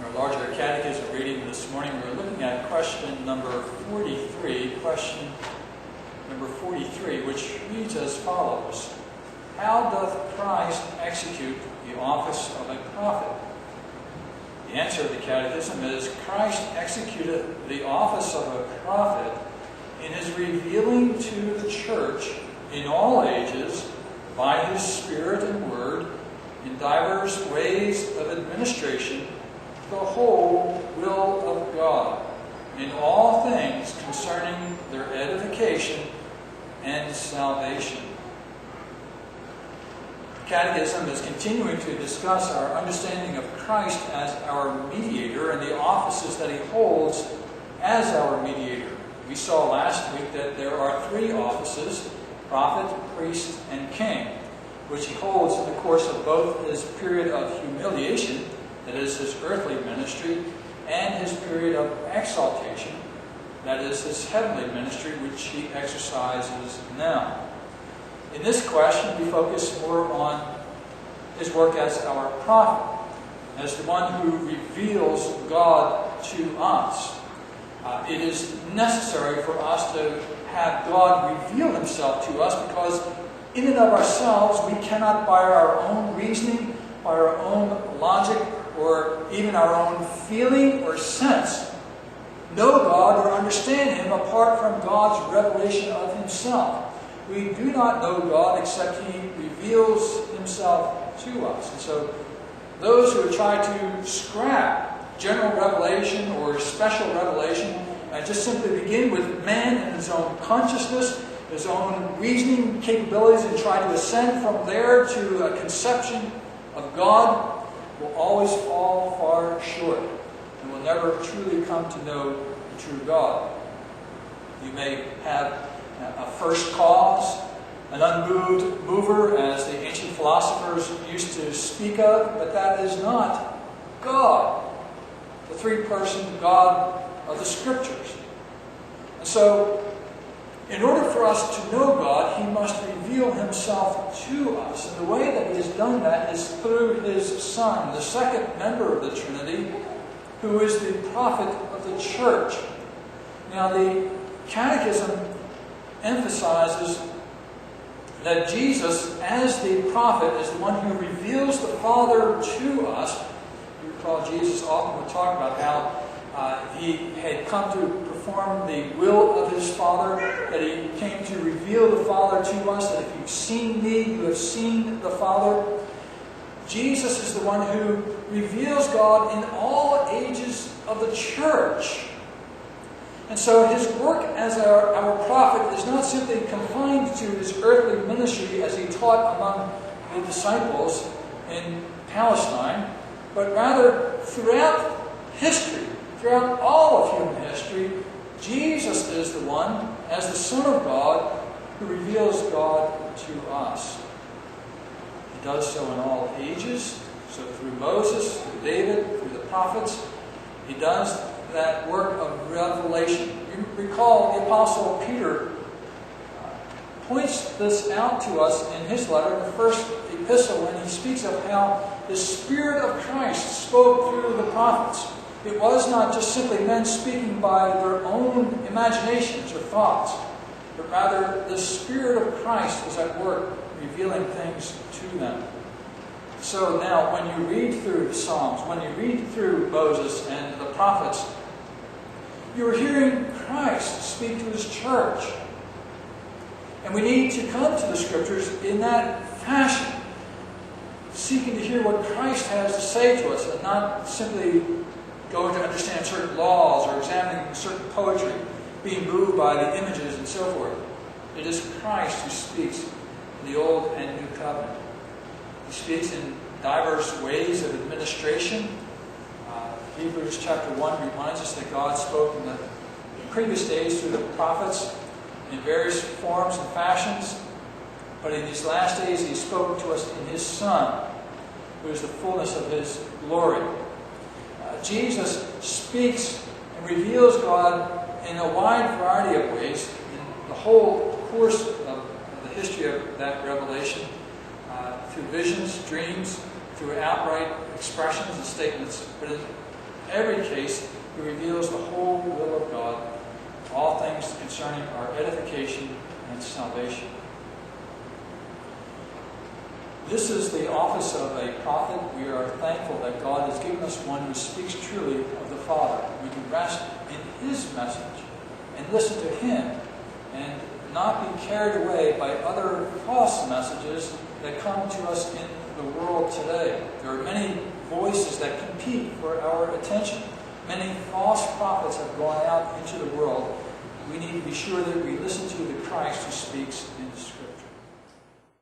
our larger catechism reading this morning, we're looking at question number 43, which reads as follows: How doth Christ execute the office of a prophet? The answer of the Catechism is, Christ executed the office of a prophet in his revealing to the church in all ages, by his Spirit and Word, in divers ways of administration, the whole will of God, in all things concerning their edification and salvation. The Catechism is continuing to discuss our understanding of Christ as our mediator and the offices that he holds as our mediator. We saw last week that there are three offices: prophet, priest, and king, which he holds in the course of both his period of humiliation, that is his earthly ministry, and his period of exaltation, that is his heavenly ministry, which he exercises now. In this question, we focus more on his work as our prophet, as the one who reveals God to us. It is necessary for us to have God reveal himself to us, because in and of ourselves we cannot, by our own reasoning, by our own logic, or even our own feeling or sense, know God or understand him apart from God's revelation of himself. We do not know God except he reveals himself to us. And so those who try to scrap general revelation or special revelation and just simply begin with man and his own consciousness, his own reasoning capabilities, and try to ascend from there to a conception of God, will always fall far short and will never truly come to know the true God. You may have a first cause, an unmoved mover, as the ancient philosophers used to speak of, but that is not God, the three-person God of the Scriptures. And so, in order for us to know God, he must reveal himself to us. And the way that he has done that is through his Son, the second member of the Trinity, who is the prophet of the church. Now, the Catechism emphasizes that Jesus, as the prophet, is the one who reveals the Father to us. You recall Jesus often would talk about how he had come to perform the will of his Father, that he came to reveal the Father to us, that if you've seen me, you have seen the Father. Jesus is the one who reveals God in all ages of the church. And so his work as our prophet is not simply confined to his earthly ministry as he taught among the disciples in Palestine, but rather throughout history, throughout all of human history, Jesus is the one, as the Son of God, who reveals God to us. He does so in all ages, so through Moses, through David, through the prophets. He does that work of revelation. You recall the Apostle Peter points this out to us in his letter, the first epistle, when he speaks of how the Spirit of Christ spoke through the prophets. It was not just simply men speaking by their own imaginations or thoughts, but rather the Spirit of Christ was at work revealing things to them. So now, when you read through the Psalms, when you read through Moses and the prophets, you're hearing Christ speak to his church. And we need to come to the Scriptures in that fashion, seeking to hear what Christ has to say to us, and not simply going to understand certain laws or examining certain poetry, being moved by the images and so forth. It is Christ who speaks in the Old and New Covenant. He speaks in diverse ways of administration. Hebrews chapter 1 reminds us that God spoke in the previous days through the prophets in various forms and fashions, but in these last days he spoke to us in his Son, who is the fullness of his glory. Jesus speaks and reveals God in a wide variety of ways in the whole course of the history of that revelation, through visions, dreams, through outright expressions and statements. But every case, he reveals the whole will of God, all things concerning our edification and salvation. This is the office of a prophet. We are thankful that God has given us one who speaks truly of the Father. We can rest in his message and listen to him and not be carried away by other false messages that come to us in the world today. There are many voices that compete for our attention. Many false prophets have gone out into the world. We need to be sure that we listen to the Christ who speaks in the Scripture.